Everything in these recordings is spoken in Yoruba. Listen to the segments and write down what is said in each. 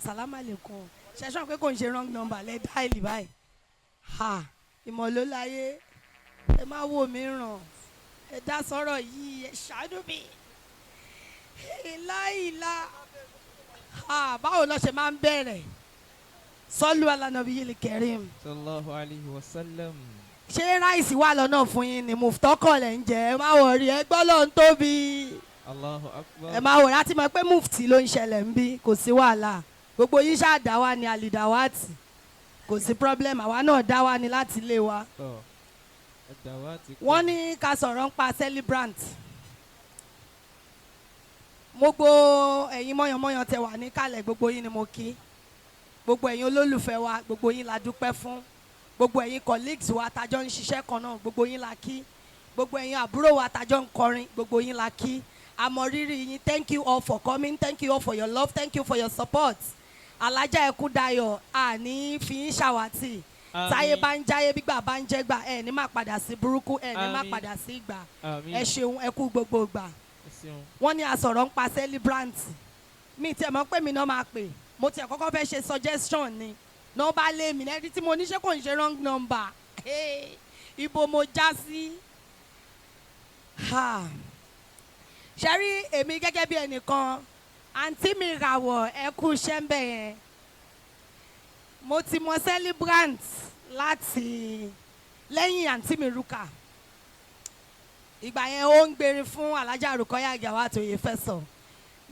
Salam alaikum. Ṣẹ̀ṣọ́ pé kò ń ṣe wrong number lẹ́ dáìlì báyìí. Ha! Ìmọ̀ ló láyé. Ẹ má wò mí ràn. Ẹ dá sọ̀rọ̀ yìí. Ẹ ṣàánú mi. Ìlà. Ha! Báwo lọ ṣe máa ń bẹ̀rẹ̀? Sọ́lú alánàbíyìlì kẹrim. Sallallahu alayhi wa sallam. Ṣé ráìsì wà lọ́nà fún yín ni muftọ́kọ̀ lẹ̀ ń jẹ? Ẹ má wọrí ẹ gbọ́ ló ń tóbi. Allahu akbar. Ẹ má wọrí láti mọ̀ pé mufti ló ń ṣẹlẹ̀ ń bí kò sí wàhálà. Gbogbo yín ṣáà dá wa ni àlìdáwàtì. Kò sí problem àwa náà dá wa ni láti ilé wa. Wọ́n ní ká sọ̀rọ̀ ń pa Celebrant. Gbogbo ẹ̀yin mọ́yànmọ́yàn tẹ wà ní kálẹ̀ gbogbo yín ni mo kí. Gbogbo ẹ̀yin olólùfẹ́ wa gbogbo yín la dúpẹ́ fún. Gbogbo ẹ̀yin colleagues wa tajọ́ ń ṣiṣẹ́ kan náà gbogbo yín la kí. Gbogbo ẹ̀yin àbúrò wa tajọ́ ń kọrin gbogbo yín la kí. Àmọ́ rírì yín, thank you all for coming, thank you all for your love, thank you for your support. Alhaja Ẹkúndayọ̀ àní fi ń ṣàwátì. Táyé bá ń jáyé gbígbà bá ń jẹ́gbà ẹ̀ ní má padà sí burúkú ẹ̀ ní má padà sí ìgbà. Ẹ ṣeun ẹ kú gbogbo ìgbà. Wọ́n ní àsọ̀rọ̀ ń pa Celebrant. Mi tiẹ̀ mọ̀ pé mi náà máa pè. Mo tiẹ̀ kọ́kọ́ fẹ́ ṣe suggestion ni. Náà bá lé mi lẹ́ni tí mo ní ṣé kò ń ṣe wrong number. Ibo mo já sí. Ṣé rí èmi gẹ́gẹ́ bí ẹnìkan àǹtí mi ràwọ̀ ẹ kú iṣẹ́ ń bẹ̀ yẹn. Mo ti mọ Celebrant láti lẹ́yìn àǹtí mi Rúkà. Ìgbà yẹn ó ń gbèrè fún Alhaja Rukaya Gawat Oyefeso.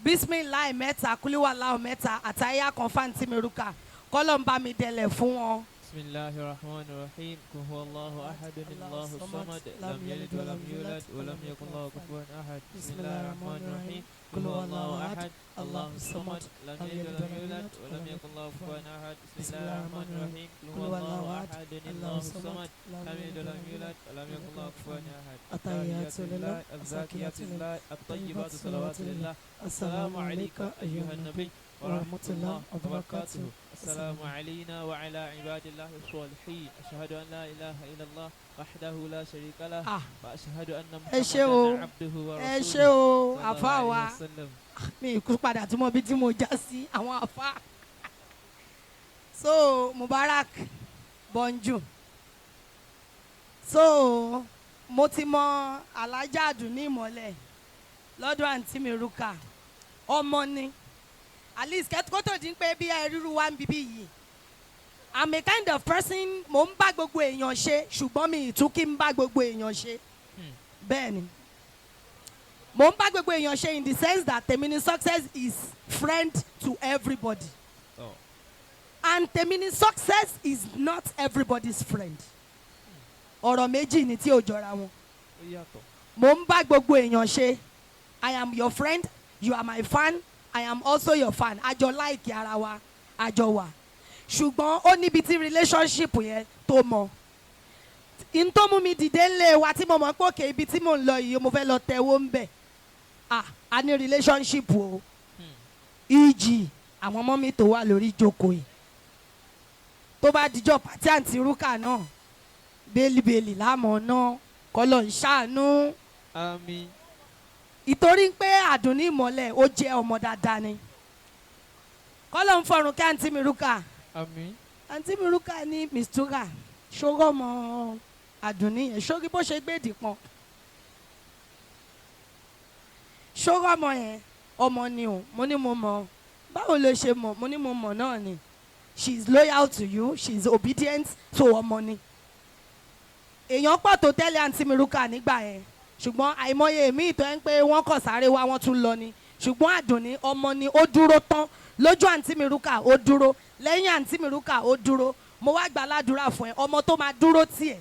Bismillah mẹ́ta kúlíwàlá mẹ́ta àtàyà kan fáǹtí mi Rúkà. Kọ́lọ̀ ń bá mi dẹlẹ̀ fún wọn. Bismillahirrahmanirrahim. Qul huwallahu ahadun Allahu samad. Lam yalid wa lam yulad wa lam yakul lahu kufuwan ahad. Bismillahirrahmanirrahim. قل هو الله أحد الله الصمد لم يلد ولم يولد ولم يكن له كفوا أحد بسم الله الرحمن الرحيم قل هو الله أحد الله الصمد لم يلد ولم يولد ولم يكن له كفوا أحد التحيات لله الزاكيات لله الطيبات صلوات لله السلام عليك أيها النبي ورحمة الله وبركاته السلام علينا وعلى عباد الله الصالحين أشهد أن لا إله إلا الله وحده لا شريك له وأشهد أن محمدا عبده ورسوله àfáà mi kú padà tí mo bí tí mo já sí àwọn àfáà. So Mubarak Bonju. So mo ti mọ Alhaja Adunni Imole lọ́dọ̀ àǹtí mi Rúkà ọmọ ni at least kó tó dín pé bí ẹrúru wa ń bíbí yìí. I'm a kind of person mo ń bá gbogbo èèyàn ṣe ṣùgbọ́n mi ì tún kí n bá gbogbo èèyàn ṣe. Bẹ́ẹ̀ ni mo ń bá gbogbo èèyàn ṣe in the sense that Temini success is friend to everybody. And Temini success is not everybody's friend. Ọ̀rọ̀ méjì ni tí ò jọra wọn. Mo ń bá gbogbo èèyàn ṣe. I am your friend, you are my fan, I am also your fan. Àjọ like ara wa, àjọ wà. Ṣùgbọ́n ó níbi tí relationship yẹn tó mọ. In tó mú mi dìde ńlẹ̀ wa tí mo mọ̀ pé òkè ibi tí mò ń lọ yìí mo fẹ́ lọ tẹ̀wó ń bẹ̀. A ní relationship o. E.g. àwọn ọmọ mi tó wà lórí ìjókòó yìí. Tó bá dijọ́ pàtí àǹtí Rúkà náà bẹ́ẹ̀lì láàmú náà kọ́lọ̀ ń ṣàánú. Àmín. Ìtorí pé Adunni Imole ó jẹ́ ọmọ dáadáa ni. Kọ́lọ̀ ń fọrùn kí àǹtí mi Rúkà. Àmín. Àǹtí mi Rúkà ní Mistura ṣòro ọmọ Adunni yẹn ṣórí bó ṣe gbé ìdìpọ̀n. Ṣòro ọmọ yẹn ọmọ ni o mo ní mo mọ̀ báwo ló ṣe mọ̀ mo ní mo mọ̀ náà ni she is loyal to you she is obedient to ọmọ ni. Èèyàn pọ̀ tó tẹ́lẹ̀ àǹtí mi Rúkà nígbà yẹn ṣùgbọ́n àìmọye èmi ìtọ́ ẹ̀ ń pé wọ́n kọ̀ sáré wá wọ́n tún lọ ni ṣùgbọ́n Adunni ọmọ ni ó dúró tán lójú àǹtí mi Rúkà ó dúró lẹ́yìn àǹtí mi Rúkà ó dúró mo wá gbà ládùúrà fún ẹ ọmọ tó máa dúró tiẹ̀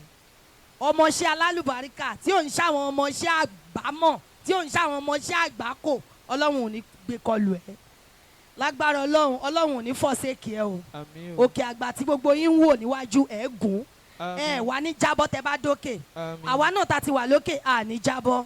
ọmọọṣẹ́ alálùbáríkà tí ò ń ṣàwọn ọmọọṣẹ́ àgbámọ̀ tí ò ń ṣàwọn ọmọọṣẹ́ àgbákò Ọlọ́run ò ní gbé kọlù ẹ lágbára Ọlọ́run ò ní fọ́sẹ̀kì ẹ o òkè àgbà tí gbogbo yín ń wò níwájú ẹ gùn ẹ wà ní jábọ́ tẹ bá dókè àwa náà ta ti wà lókè à ní jábọ́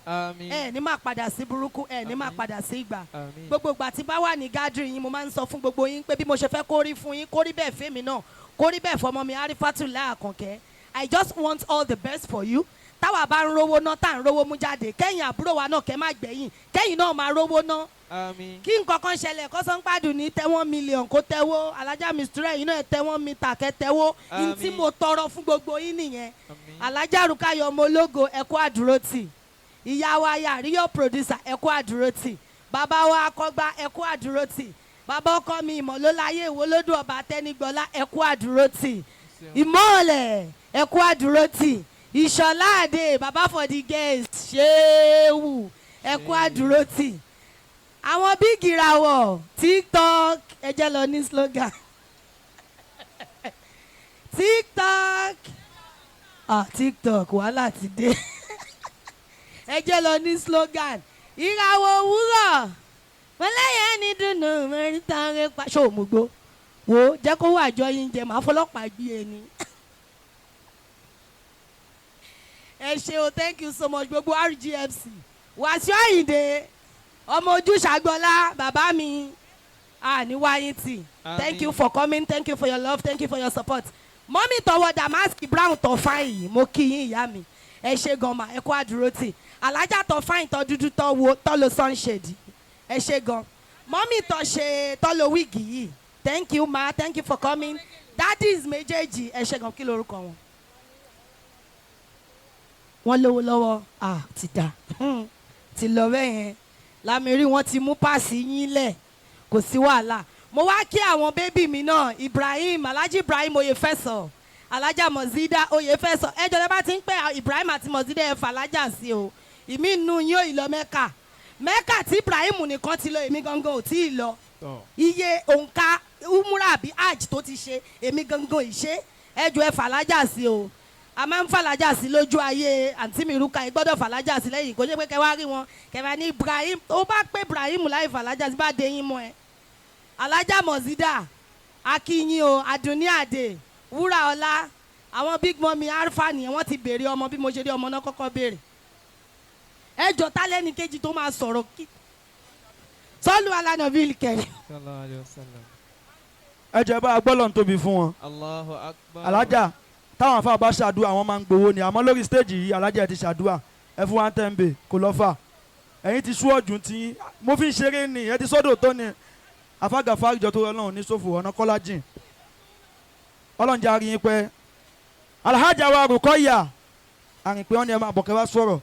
ẹ ní má padà sí burúkú ẹ ní má padà sí ìgbà gbogbo ìgbà tí bá wà ní gathering yín mo máa ń sọ fún gbogbo yín pé bí mo ṣe fẹ́ kó rí fún yín kó rí bẹ́ẹ̀ fẹ́mi náà kó rí bẹ́ẹ̀ fọmọ mi Arifatullah Àkànkẹ́ I just want all the best for you táwa bá ń rówó ná tá à ń rówó mú jáde kẹ́yìn àbúrò wa náà kẹ́ má gbẹ̀yìn kẹ́yìn náà máa rówó ná Àmín. kí nǹkan kan ṣẹlẹ̀ kó sọ ń pàdùn ní tẹ́wọ́n mílíọ̀n kó tẹ́wọ́ Alhaja Mistura yìí náà tẹ́wọ́n mítà kẹ́ tẹ́wọ́ ní tí mo tọrọ fún gbogbo yín nìyẹn. Alhaja Rukayọ̀ ọmọ ológo ẹ kú àdúrótì, ìyá wa Yàríyọ̀ producer ẹ kú àdúrótì, bàbá wa Akọ́gbá ẹ kú àdúrótì, bàbá ọkọ mi Ìmọ̀lóláyé Ìwólódù ọba Tẹ́nígbọlá ẹ kú àdúrótì, Ìmọ̀lẹ̀ ẹ kú àdúrótì, Ìṣọ̀lá Àdé bàbá for the guest Ṣéwù ẹ kú àdúrótì, àwọn bíìgì ìràwọ̀ TikTok ẹ jẹ́ lọ ní slogan TikTok TikTok wàhálà ti dé ẹ jẹ́ lọ ní slogan ìràwọ̀ òwúrọ̀ mọ̀lẹ́yìn ẹni dùnú mẹ́rin tán rẹ pa ṣó òmùgbó wo jẹ́ kó wà jọ yín jẹ màá fọlọ́pàá gbé ẹni. ẹ ṣé o, thank you so much gbogbo RGFC Wàsíù Àyìndé ọmọ ojú ṣàgbọ́lá bàbá mi ní wáyé tì. Thank you for coming, thank you for your love, thank you for your support. Mọ́mí tọwọ́ Damask Brown tọ́ fáyìn mo kí yín ìyá mi ẹ ṣé gan ma ẹ kú àdúró tì. Alhaja tọ́ fáyìn tọ́ dúdú tọ́ wo tọ́ lo sunshade ẹ ṣé gan. Mọ́mí tọ́ ṣe tọ́ lo wíìgì yìí thank you ma, thank you for coming. Daddies méjèèjì ẹ ṣé gan, kí lorúkọ wọn? Wọ́n lówó lọ́wọ́ ti dà ti lọ bẹ́ẹ̀ yẹn lámìrí wọn ti mú páàsì yín lẹ̀ kò sí wàhálà. Mo wá kí àwọn bébì mi náà Ibrahim Alhaji Ibrahim Oyefẹsọ Alhaja Mozida Oyefẹsọ ẹjọ́ lẹ́ bá ti ń pẹ́ Ibrahim àti Mozida ẹ̀ fà Alhaja sí o. Ìmí inú yín ò ì lọ Mẹ́kà Mẹ́kà tí Ibrahim nìkan ti lọ èmi gangan ò tí ì lọ. Iye òǹkà umura àbí hajj tó ti ṣe èmi gangan ì ṣe ẹjọ́ ẹ̀ fà Alhaja sí o. A máa ń fàlájà sí lójú ayé àǹtí mi Rúkà gbọ́dọ̀ fàlájà sí lẹ́yìn kò ṣe pé kẹwàá rí wọn kẹwàá ní Ibrahim tó bá pé Ibrahim láì fàlájà sí bá dé yín mọ́ ẹ. Alhaja Mozida Akínyìn o Adunni Ade Wúrà Ọlá àwọn big mummy Alfa nìyẹn wọ́n ti béèrè ọmọ bí mo ṣe rí ọmọ náà kọ́kọ́ béèrè. ẹ jọ tálẹ́nì kejì tó máa sọ̀rọ̀ kí sọ́lù alánàbí kẹrin. ẹ jẹ́ bá a gbọ́dọ̀ tóbi fún wọn. Allahu Akbar. Alhaja táwọn afá bá ṣàdúrà wọn máa ń gbowó ni àmọ́ lórí stéèjì yìí Alhaja ti ṣàdúrà ẹ fún wa ń tẹ̀ ń bè kò lọ́ fà ẹ̀yin ti sú ọ̀jùn tí mo fi ń ṣeré ni ẹ ti sọ́dọ̀ tó ni afágàfá ìjọ tó Ọlọ́run ní sófò ọ̀nà kọ́lá jìn Ọlọ́run jẹ́ àríyìn pẹ́ Alhaja wa Rukayya àrìnpé wọn ni ẹ máa bọ̀ kẹ́ wá sọ̀rọ̀